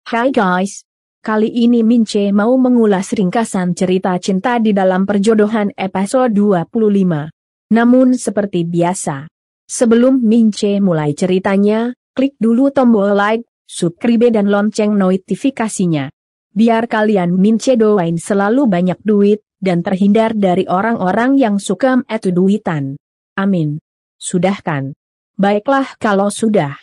Hai guys, kali ini Mince mau mengulas ringkasan cerita cinta di dalam perjodohan episode 25. Namun seperti biasa, sebelum Mince mulai ceritanya, klik dulu tombol like, subscribe dan lonceng notifikasinya. Biar kalian Mince doain selalu banyak duit, dan terhindar dari orang-orang yang suka duitan. Amin. Sudah kan? Baiklah kalau sudah.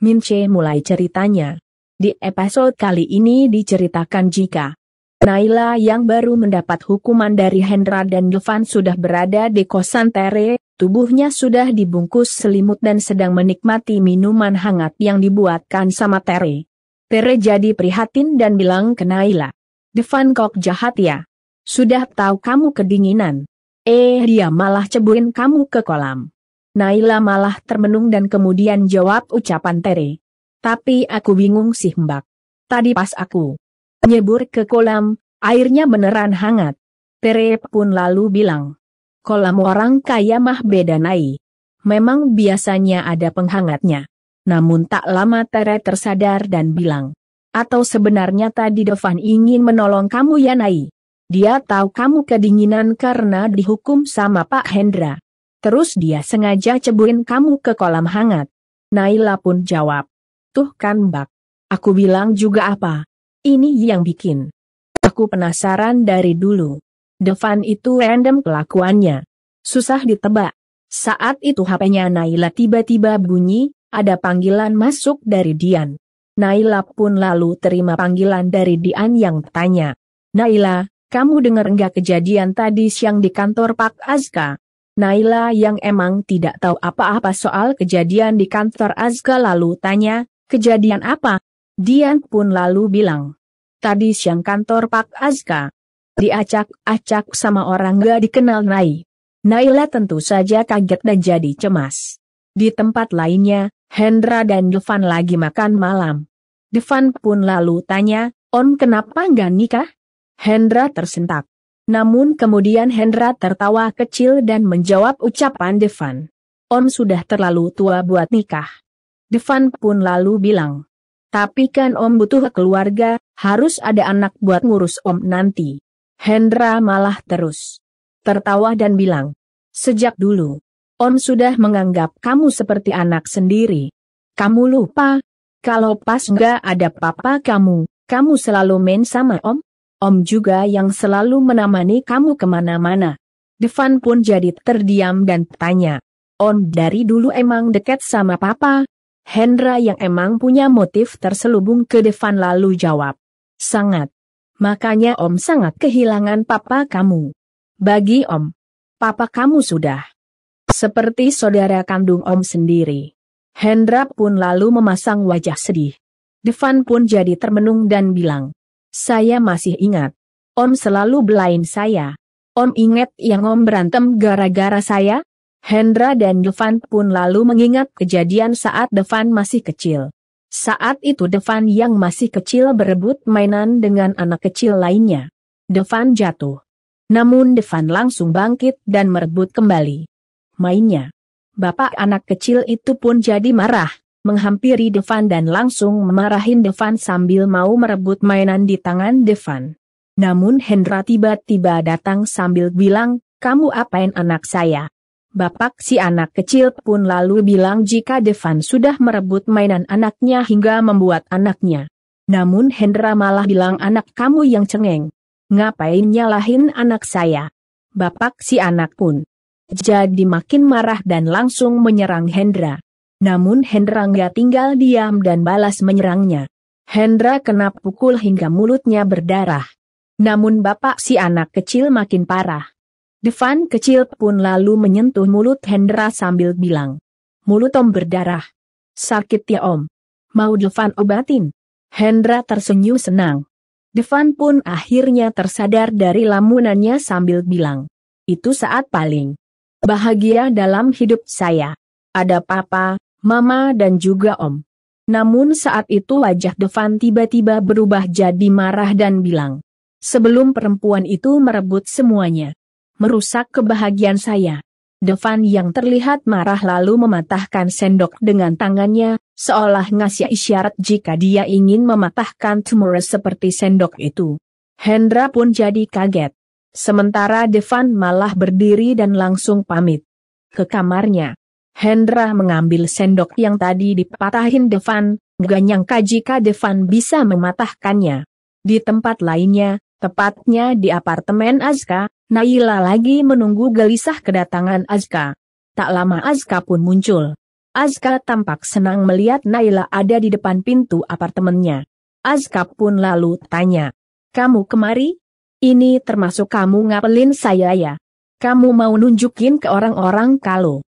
Mince mulai ceritanya. Di episode kali ini diceritakan jika Naila yang baru mendapat hukuman dari Hendra dan Devan sudah berada di kosan Tere, tubuhnya sudah dibungkus selimut dan sedang menikmati minuman hangat yang dibuatkan sama Tere. Tere jadi prihatin dan bilang ke Naila, "Devan kok jahat ya? Sudah tahu kamu kedinginan. Dia malah ceburin kamu ke kolam." Naila malah termenung dan kemudian jawab ucapan Tere. "Tapi aku bingung sih Mbak. Tadi pas aku nyebur ke kolam, airnya beneran hangat." Tere pun lalu bilang, "Kolam orang kaya mah beda Nai. Memang biasanya ada penghangatnya." Namun tak lama Tere tersadar dan bilang, "Atau sebenarnya tadi Devan ingin menolong kamu ya Nai? Dia tahu kamu kedinginan karena dihukum sama Pak Hendra. Terus dia sengaja ceburin kamu ke kolam hangat." Naila pun jawab, "Tuh kan Mbak, aku bilang juga apa. Ini yang bikin aku penasaran dari dulu. Devan itu random kelakuannya. Susah ditebak." Saat itu HP-nya Naila tiba-tiba bunyi, ada panggilan masuk dari Dian. Naila pun lalu terima panggilan dari Dian yang tanya, "Naila, kamu dengar enggak kejadian tadi siang di kantor Pak Azka?" Naila yang emang tidak tahu apa-apa soal kejadian di kantor Azka lalu tanya, "Kejadian apa?" Dian pun lalu bilang, "Tadi siang kantor Pak Azka diacak-acak sama orang gak dikenal Nai." Naila tentu saja kaget dan jadi cemas. Di tempat lainnya, Hendra dan Devan lagi makan malam. Devan pun lalu tanya, "Om kenapa nggak nikah?" Hendra tersentak. Namun kemudian Hendra tertawa kecil dan menjawab ucapan Devan, "Om sudah terlalu tua buat nikah." Devan pun lalu bilang, "Tapi kan Om butuh keluarga, harus ada anak buat ngurus Om nanti." Hendra malah terus tertawa dan bilang, "Sejak dulu, Om sudah menganggap kamu seperti anak sendiri. Kamu lupa, kalau pas nggak ada papa kamu selalu main sama Om. Om juga yang selalu menemani kamu kemana-mana." Devan pun jadi terdiam dan tanya, "Om dari dulu emang dekat sama papa?" Hendra yang emang punya motif terselubung ke Devan lalu jawab, "Sangat. Makanya Om sangat kehilangan papa kamu. Bagi Om, papa kamu sudah seperti saudara kandung Om sendiri." Hendra pun lalu memasang wajah sedih. Devan pun jadi termenung dan bilang, "Saya masih ingat. Om selalu belain saya. Om ingat yang Om berantem gara-gara saya?" Hendra dan Devan pun lalu mengingat kejadian saat Devan masih kecil. Saat itu Devan yang masih kecil berebut mainan dengan anak kecil lainnya. Devan jatuh. Namun Devan langsung bangkit dan merebut kembali mainnya. Bapak anak kecil itu pun jadi marah, menghampiri Devan dan langsung memarahin Devan sambil mau merebut mainan di tangan Devan. Namun Hendra tiba-tiba datang sambil bilang, "Kamu apain anak saya?" Bapak si anak kecil pun lalu bilang jika Devan sudah merebut mainan anaknya hingga membuat anaknya. Namun Hendra malah bilang, "Anak kamu yang cengeng. Ngapain nyalahin anak saya?" Bapak si anak pun jadi makin marah dan langsung menyerang Hendra. Namun Hendra nggak tinggal diam dan balas menyerangnya. Hendra kena pukul hingga mulutnya berdarah. Namun bapak si anak kecil makin parah. Devan kecil pun lalu menyentuh mulut Hendra sambil bilang, "Mulut Om berdarah. Sakit ya Om. Mau Devan obatin?" Hendra tersenyum senang. Devan pun akhirnya tersadar dari lamunannya sambil bilang, "Itu saat paling bahagia dalam hidup saya. Ada papa, mama dan juga Om." Namun saat itu wajah Devan tiba-tiba berubah jadi marah dan bilang, "Sebelum perempuan itu merebut semuanya, merusak kebahagiaan saya." Devan yang terlihat marah lalu mematahkan sendok dengan tangannya, seolah ngasih isyarat jika dia ingin mematahkan Tomorrow seperti sendok itu. Hendra pun jadi kaget. Sementara Devan malah berdiri dan langsung pamit ke kamarnya. Hendra mengambil sendok yang tadi dipatahin Devan, gak nyangka jika Devan bisa mematahkannya. Di tempat lainnya, tepatnya di apartemen Azka, Naila lagi menunggu gelisah kedatangan Azka. Tak lama Azka pun muncul. Azka tampak senang melihat Naila ada di depan pintu apartemennya. Azka pun lalu tanya, "Kamu kemari? Ini termasuk kamu ngapelin saya ya? Kamu mau nunjukin ke orang-orang kalau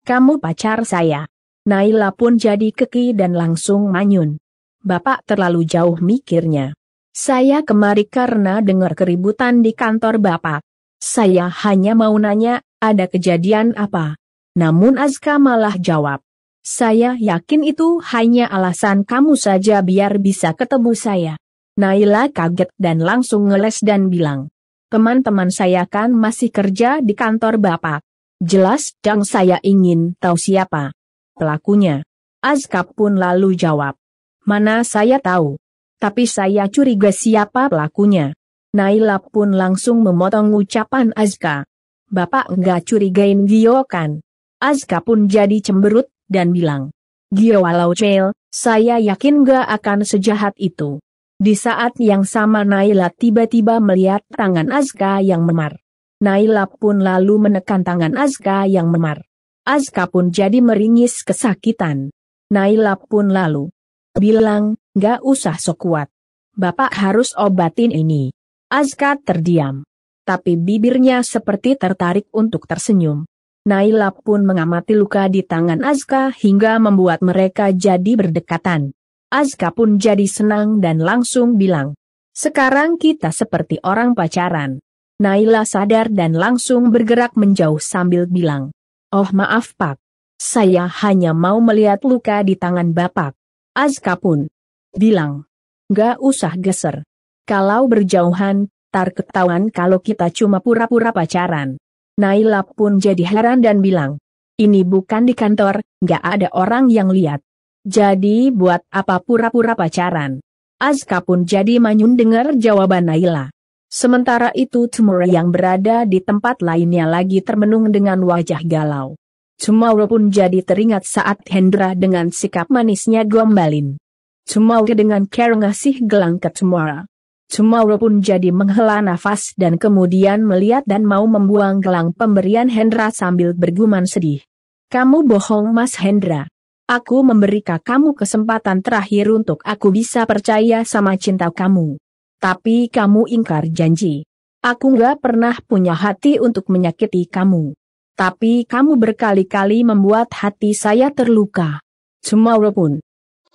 kamu pacar saya?" Naila pun jadi keki dan langsung manyun. "Bapak terlalu jauh mikirnya. Saya kemari karena dengar keributan di kantor Bapak. Saya hanya mau nanya, ada kejadian apa?" Namun Azka malah jawab, "Saya yakin itu hanya alasan kamu saja biar bisa ketemu saya." Naila kaget dan langsung ngeles dan bilang, "Teman-teman saya kan masih kerja di kantor Bapak. Jelas dong saya ingin tahu siapa pelakunya." Azka pun lalu jawab, "Mana saya tahu. Tapi saya curiga siapa pelakunya." Naila pun langsung memotong ucapan Azka, "Bapak nggak curigain Gio kan?" Azka pun jadi cemberut dan bilang, "Gio walau cel, saya yakin gak akan sejahat itu." Di saat yang sama Naila tiba-tiba melihat tangan Azka yang memar. Naila pun lalu menekan tangan Azka yang memar. Azka pun jadi meringis kesakitan. Naila pun lalu bilang, "Gak usah sok kuat. Bapak harus obatin ini." Azka terdiam. Tapi bibirnya seperti tertarik untuk tersenyum. Naila pun mengamati luka di tangan Azka hingga membuat mereka jadi berdekatan. Azka pun jadi senang dan langsung bilang, "Sekarang kita seperti orang pacaran." Naila sadar dan langsung bergerak menjauh sambil bilang, "Oh maaf Pak. Saya hanya mau melihat luka di tangan Bapak." Azka pun bilang, "Gak usah geser. Kalau berjauhan, tar ketahuan kalau kita cuma pura-pura pacaran." Naila pun jadi heran dan bilang, "Ini bukan di kantor, gak ada orang yang lihat. Jadi buat apa pura-pura pacaran?" Azka pun jadi manyun dengar jawaban Naila. Sementara itu Tomorrow yang berada di tempat lainnya lagi termenung dengan wajah galau. Tomorrow pun jadi teringat saat Hendra dengan sikap manisnya gombalin Tomorrow dengan care ngasih gelang ke Tomorrow. Tomorrow pun jadi menghela nafas dan kemudian melihat dan mau membuang gelang pemberian Hendra sambil bergumam sedih. "Kamu bohong Mas Hendra. Aku memberikan kamu kesempatan terakhir untuk aku bisa percaya sama cinta kamu. Tapi kamu ingkar janji. Aku gak pernah punya hati untuk menyakiti kamu. Tapi kamu berkali-kali membuat hati saya terluka." Tomorrow pun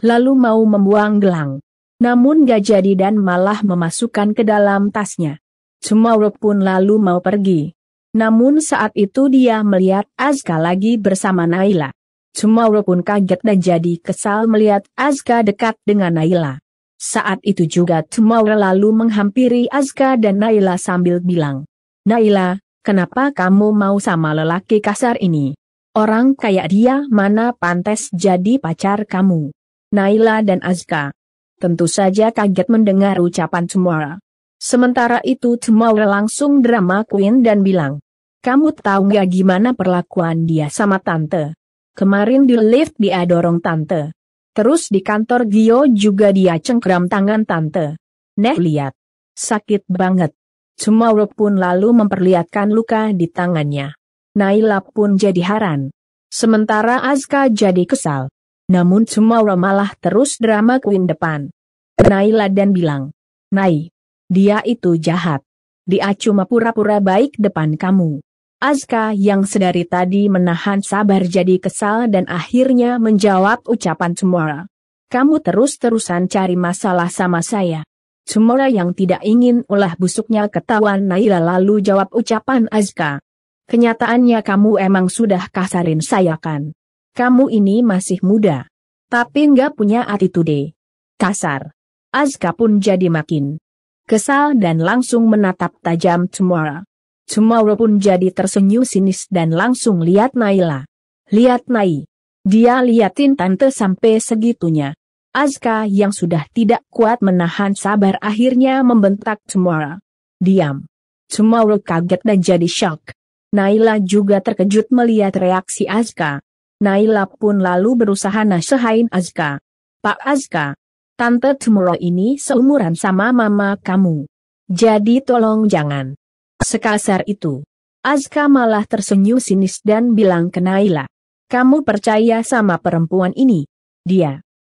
lalu mau membuang gelang. Namun gak jadi dan malah memasukkan ke dalam tasnya. Tomorrow pun lalu mau pergi. Namun saat itu dia melihat Azka lagi bersama Naila. Tomorrow pun kaget dan jadi kesal melihat Azka dekat dengan Naila. Saat itu juga Tomorrow lalu menghampiri Azka dan Naila sambil bilang, "Naila, kenapa kamu mau sama lelaki kasar ini? Orang kayak dia mana pantas jadi pacar kamu?" Naila dan Azka tentu saja kaget mendengar ucapan Tomorrow. Sementara itu Tomorrow langsung drama queen dan bilang, "Kamu tahu gak gimana perlakuan dia sama tante? Kemarin di lift dia dorong tante. Terus di kantor Gio juga dia cengkram tangan tante. Neh lihat. Sakit banget." Tomorrow pun lalu memperlihatkan luka di tangannya. Naila pun jadi heran. Sementara Azka jadi kesal. Namun Tomorrow malah terus drama queen depan Naila dan bilang, "Nai, dia itu jahat. Dia cuma pura-pura baik depan kamu." Azka yang sedari tadi menahan sabar jadi kesal dan akhirnya menjawab ucapan Tomorrow, "Kamu terus-terusan cari masalah sama saya." Tomorrow yang tidak ingin ulah busuknya ketahuan Naila lalu jawab ucapan Azka, "Kenyataannya kamu emang sudah kasarin saya kan? Kamu ini masih muda. Tapi nggak punya attitude kasar." Azka pun jadi makin kesal dan langsung menatap tajam Tomorrow. Tomorrow pun jadi tersenyum sinis dan langsung lihat Naila. "Lihat Nai. Dia liatin tante sampai segitunya. Azka yang sudah tidak kuat menahan sabar akhirnya membentak Tomorrow. Diam. Tomorrow kaget dan jadi shock. Naila juga terkejut melihat reaksi Azka. Naila pun lalu berusaha nasihatin Azka. Pak Azka, Tante Tomorrow ini seumuran sama mama kamu. Jadi tolong jangan. Sekasar itu. Azka malah tersenyum sinis dan bilang ke Naila. Kamu percaya sama perempuan ini?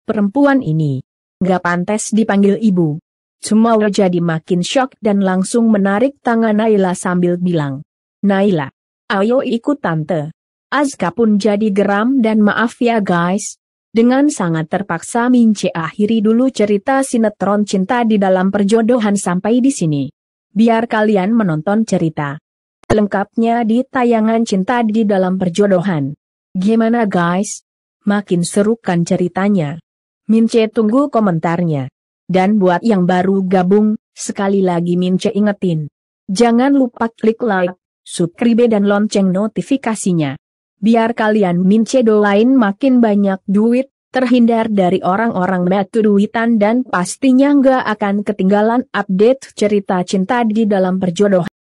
Perempuan ini nggak pantas dipanggil ibu. Tomorrow jadi makin shock dan langsung menarik tangan Naila sambil bilang. Naila, ayo ikut tante. Azka pun jadi geram dan maaf ya guys. Dengan sangat terpaksa Mince akhiri dulu cerita sinetron Cinta di Dalam Perjodohan sampai di sini. Biar kalian menonton cerita lengkapnya di tayangan Cinta di Dalam Perjodohan. Gimana guys? Makin seru kan ceritanya? Mince tunggu komentarnya. Dan buat yang baru gabung, sekali lagi Mince ingetin. Jangan lupa klik like, subscribe dan lonceng notifikasinya. Biar kalian Mince doain makin banyak duit, terhindar dari orang-orang batu duitan dan pastinya nggak akan ketinggalan update cerita cinta di dalam perjodohan.